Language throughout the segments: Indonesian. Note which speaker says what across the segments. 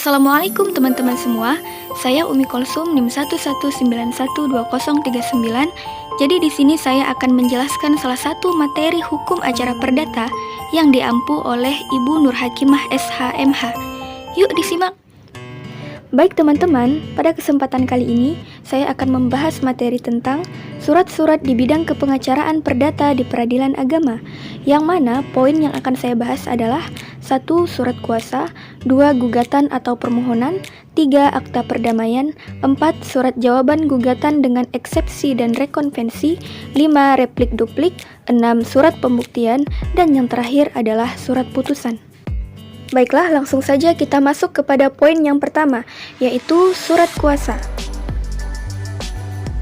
Speaker 1: Assalamualaikum teman-teman semua. Saya Umi Kolsum NIM 11912039. Jadi di sini saya akan menjelaskan salah satu materi hukum acara perdata yang diampu oleh Ibu Nur Hakimah SHMH. Yuk disimak. Baik teman-teman, pada kesempatan kali ini saya akan membahas materi tentang surat-surat di bidang kepengacaraan perdata di peradilan agama, yang mana poin yang akan saya bahas adalah 1. Surat kuasa, 2. Gugatan atau permohonan, 3. Akta perdamaian, 4. Surat jawaban gugatan dengan eksepsi dan rekonvensi, 5. Replik duplik, 6. Surat pembuktian, dan yang terakhir adalah surat putusan. Baiklah, langsung saja kita masuk kepada poin yang pertama, yaitu surat kuasa.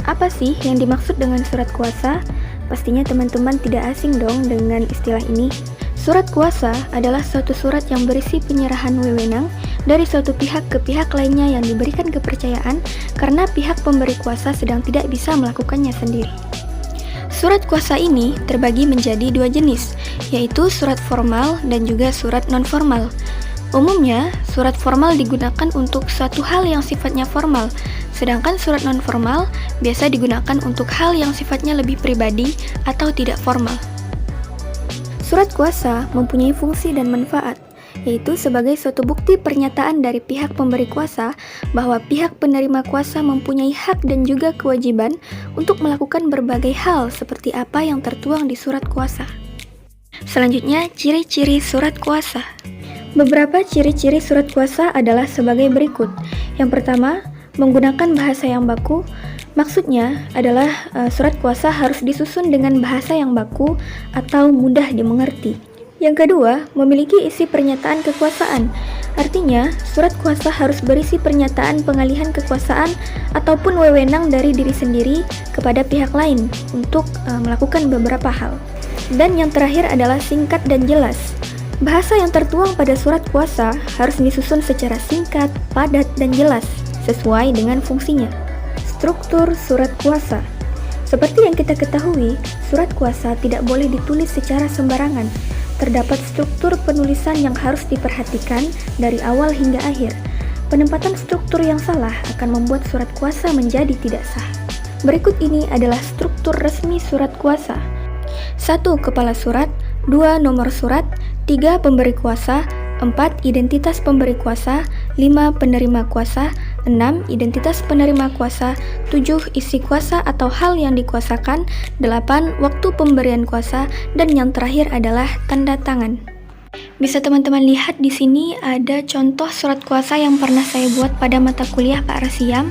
Speaker 1: Apa sih yang dimaksud dengan surat kuasa? Pastinya teman-teman tidak asing dong dengan istilah ini. Surat kuasa adalah suatu surat yang berisi penyerahan wewenang dari suatu pihak ke pihak lainnya yang diberikan kepercayaan karena pihak pemberi kuasa sedang tidak bisa melakukannya sendiri. Surat kuasa ini terbagi menjadi dua jenis, yaitu surat formal dan juga surat non-formal. Umumnya, surat formal digunakan untuk suatu hal yang sifatnya formal, sedangkan surat non-formal biasa digunakan untuk hal yang sifatnya lebih pribadi atau tidak formal. Surat kuasa mempunyai fungsi dan manfaat, yaitu sebagai suatu bukti pernyataan dari pihak pemberi kuasa bahwa pihak penerima kuasa mempunyai hak dan juga kewajiban untuk melakukan berbagai hal seperti apa yang tertuang di surat kuasa. Selanjutnya, ciri-ciri surat kuasa. Beberapa ciri-ciri surat kuasa adalah sebagai berikut. Yang pertama, menggunakan bahasa yang baku. Maksudnya adalah surat kuasa harus disusun dengan bahasa yang baku atau mudah dimengerti. Yang kedua, memiliki isi pernyataan kekuasaan. Artinya, surat kuasa harus berisi pernyataan pengalihan kekuasaan ataupun wewenang dari diri sendiri kepada pihak lain untuk melakukan beberapa hal. Dan yang terakhir adalah singkat dan jelas. Bahasa yang tertuang pada surat kuasa harus disusun secara singkat, padat, dan jelas, sesuai dengan fungsinya. Struktur surat kuasa. Seperti yang kita ketahui, surat kuasa tidak boleh ditulis secara sembarangan. Terdapat struktur penulisan yang harus diperhatikan dari awal hingga akhir. Penempatan struktur yang salah akan membuat surat kuasa menjadi tidak sah. Berikut ini adalah struktur resmi surat kuasa. 1. Kepala surat, 2. Nomor surat, 3. Pemberi kuasa, 4. Identitas pemberi kuasa, 5. Penerima kuasa, 6. Identitas penerima kuasa, 7. Isi kuasa atau hal yang dikuasakan, 8. Waktu pemberian kuasa, dan yang terakhir adalah tanda tangan. Bisa teman-teman lihat di sini ada contoh surat kuasa yang pernah saya buat pada mata kuliah Pak Rasiam.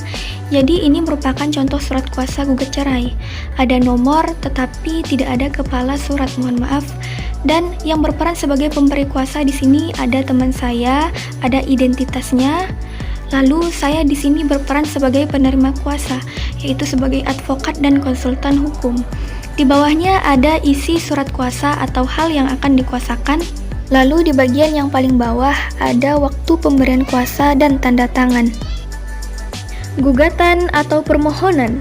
Speaker 1: Jadi ini merupakan contoh surat kuasa gugat cerai. Ada nomor tetapi tidak ada kepala surat, mohon maaf. Dan yang berperan sebagai pemberi kuasa di sini ada teman saya, ada identitasnya. Lalu saya di sini berperan sebagai penerima kuasa, yaitu sebagai advokat dan konsultan hukum. Di bawahnya ada isi surat kuasa atau hal yang akan dikuasakan. Lalu di bagian yang paling bawah ada waktu pemberian kuasa dan tanda tangan. Gugatan atau permohonan.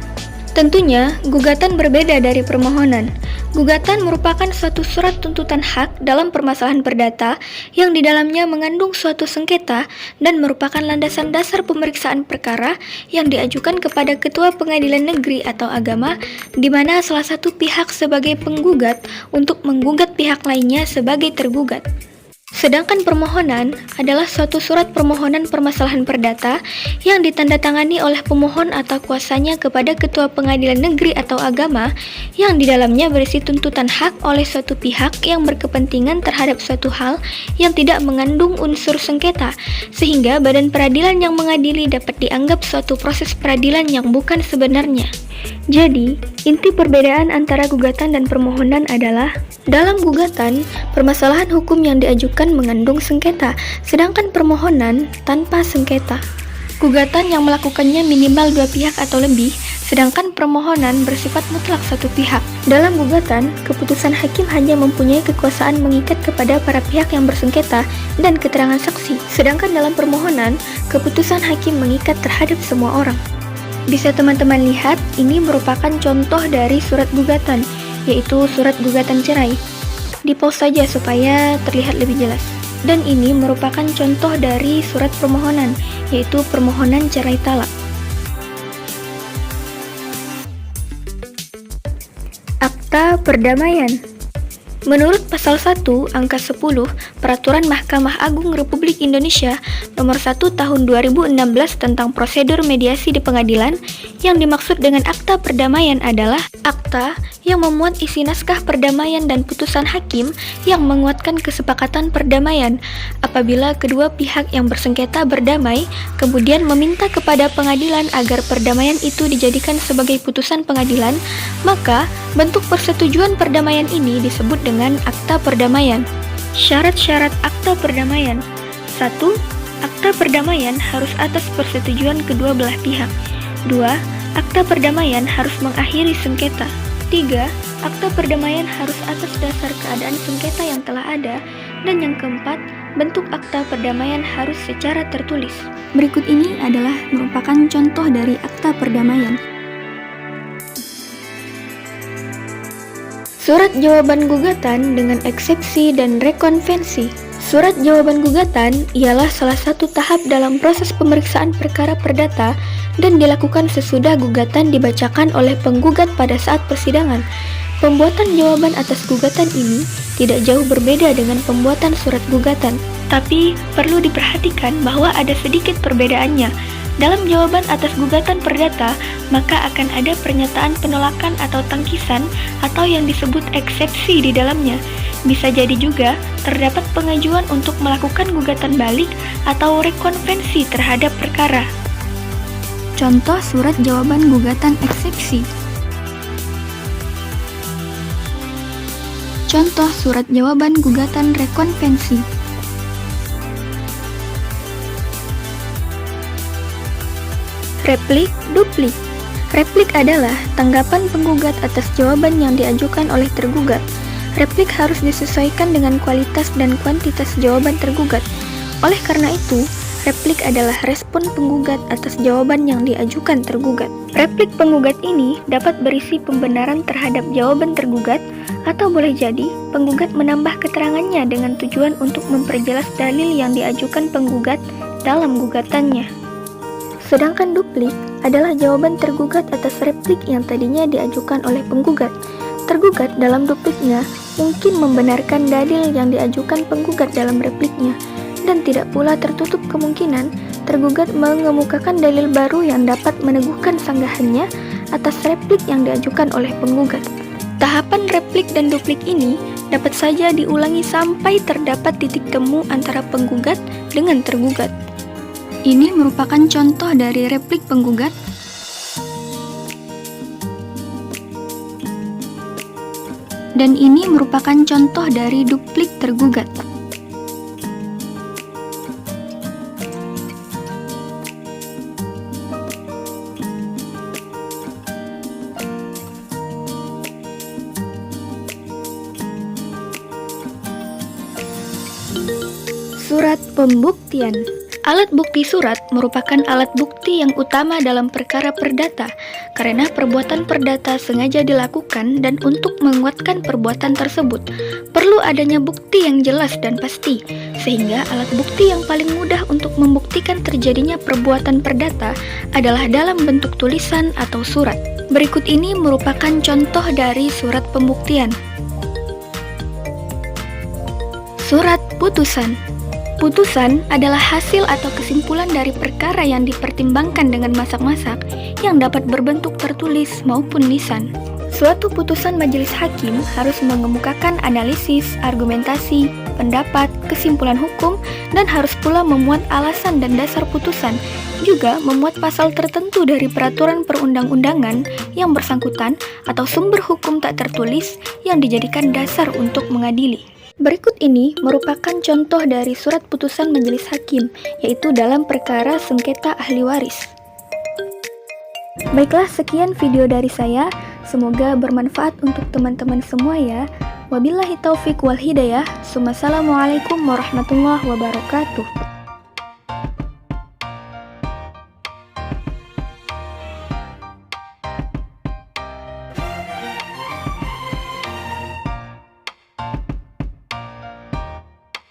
Speaker 1: Tentunya, gugatan berbeda dari permohonan. Gugatan merupakan suatu surat tuntutan hak dalam permasalahan perdata yang di dalamnya mengandung suatu sengketa dan merupakan landasan dasar pemeriksaan perkara yang diajukan kepada Ketua Pengadilan Negeri atau Agama, di mana salah satu pihak sebagai penggugat untuk menggugat pihak lainnya sebagai tergugat. Sedangkan permohonan adalah suatu surat permohonan permasalahan perdata yang ditandatangani oleh pemohon atau kuasanya kepada Ketua Pengadilan Negeri atau Agama yang di dalamnya berisi tuntutan hak oleh suatu pihak yang berkepentingan terhadap suatu hal yang tidak mengandung unsur sengketa, sehingga badan peradilan yang mengadili dapat dianggap suatu proses peradilan yang bukan sebenarnya. Jadi, inti perbedaan antara gugatan dan permohonan adalah dalam gugatan, permasalahan hukum yang diajukan mengandung sengketa, sedangkan permohonan tanpa sengketa. Gugatan yang melakukannya minimal dua pihak atau lebih, sedangkan permohonan bersifat mutlak satu pihak. Dalam gugatan, keputusan hakim hanya mempunyai kekuasaan mengikat kepada para pihak yang bersengketa dan keterangan saksi, sedangkan dalam permohonan, keputusan hakim mengikat terhadap semua orang. Bisa teman-teman lihat, ini merupakan contoh dari surat gugatan, yaitu surat gugatan cerai. Di-pause saja supaya terlihat lebih jelas. Dan ini merupakan contoh dari surat permohonan, yaitu permohonan cerai talak. Akta Perdamaian. Menurut pasal 1 angka 10 Peraturan Mahkamah Agung Republik Indonesia Nomor 1 Tahun 2016 tentang prosedur mediasi di pengadilan, yang dimaksud dengan akta perdamaian adalah akta yang memuat isi naskah perdamaian dan putusan hakim yang menguatkan kesepakatan perdamaian. Apabila kedua pihak yang bersengketa berdamai, kemudian meminta kepada pengadilan agar perdamaian itu dijadikan sebagai putusan pengadilan, maka bentuk persetujuan perdamaian ini disebut dengan akta perdamaian. Syarat-syarat akta perdamaian. 1. Akta perdamaian harus atas persetujuan kedua belah pihak. 2. Akta perdamaian harus mengakhiri sengketa. 3. Akta perdamaian harus atas dasar keadaan sengketa yang telah ada. Dan yang keempat, bentuk akta perdamaian harus secara tertulis. Berikut ini adalah merupakan contoh dari akta perdamaian. Surat jawaban gugatan dengan eksepsi dan rekonvensi. Surat jawaban gugatan ialah salah satu tahap dalam proses pemeriksaan perkara perdata dan dilakukan sesudah gugatan dibacakan oleh penggugat pada saat persidangan. Pembuatan jawaban atas gugatan ini tidak jauh berbeda dengan pembuatan surat gugatan, tapi perlu diperhatikan bahwa ada sedikit perbedaannya. Dalam jawaban atas gugatan perdata, maka akan ada pernyataan penolakan atau tangkisan atau yang disebut eksepsi di dalamnya. Bisa jadi juga terdapat pengajuan untuk melakukan gugatan balik atau rekonvensi terhadap perkara. Contoh surat jawaban gugatan eksepsi. Contoh surat jawaban gugatan rekonvensi. Replik, duplik. Replik adalah tanggapan penggugat atas jawaban yang diajukan oleh tergugat. Replik harus disesuaikan dengan kualitas dan kuantitas jawaban tergugat. Oleh karena itu, replik adalah respon penggugat atas jawaban yang diajukan tergugat. Replik penggugat ini dapat berisi pembenaran terhadap jawaban tergugat, atau boleh jadi penggugat menambah keterangannya dengan tujuan untuk memperjelas dalil yang diajukan penggugat dalam gugatannya. Sedangkan duplik adalah jawaban tergugat atas replik yang tadinya diajukan oleh penggugat. Tergugat dalam dupliknya mungkin membenarkan dalil yang diajukan penggugat dalam repliknya, dan tidak pula tertutup kemungkinan tergugat mengemukakan dalil baru yang dapat meneguhkan sanggahannya atas replik yang diajukan oleh penggugat. Tahapan replik dan duplik ini dapat saja diulangi sampai terdapat titik temu antara penggugat dengan tergugat. Ini merupakan contoh dari replik penggugat. Dan ini merupakan contoh dari duplik tergugat. Surat pembuktian. Alat bukti surat merupakan alat bukti yang utama dalam perkara perdata, karena perbuatan perdata sengaja dilakukan dan untuk menguatkan perbuatan tersebut, perlu adanya bukti yang jelas dan pasti, sehingga alat bukti yang paling mudah untuk membuktikan terjadinya perbuatan perdata adalah dalam bentuk tulisan atau surat. Berikut ini merupakan contoh dari surat pembuktian. Surat putusan. Putusan adalah hasil atau kesimpulan dari perkara yang dipertimbangkan dengan masak-masak yang dapat berbentuk tertulis maupun lisan. Suatu putusan majelis hakim harus mengemukakan analisis, argumentasi, pendapat, kesimpulan hukum, dan harus pula memuat alasan dan dasar putusan, juga memuat pasal tertentu dari peraturan perundang-undangan yang bersangkutan atau sumber hukum tak tertulis yang dijadikan dasar untuk mengadili. Berikut ini merupakan contoh dari surat putusan majelis hakim, yaitu dalam perkara sengketa ahli waris. Baiklah, sekian video dari saya. Semoga bermanfaat untuk teman-teman semua ya. Wabillahi taufik wal hidayah. Wassalamualaikum warahmatullahi wabarakatuh.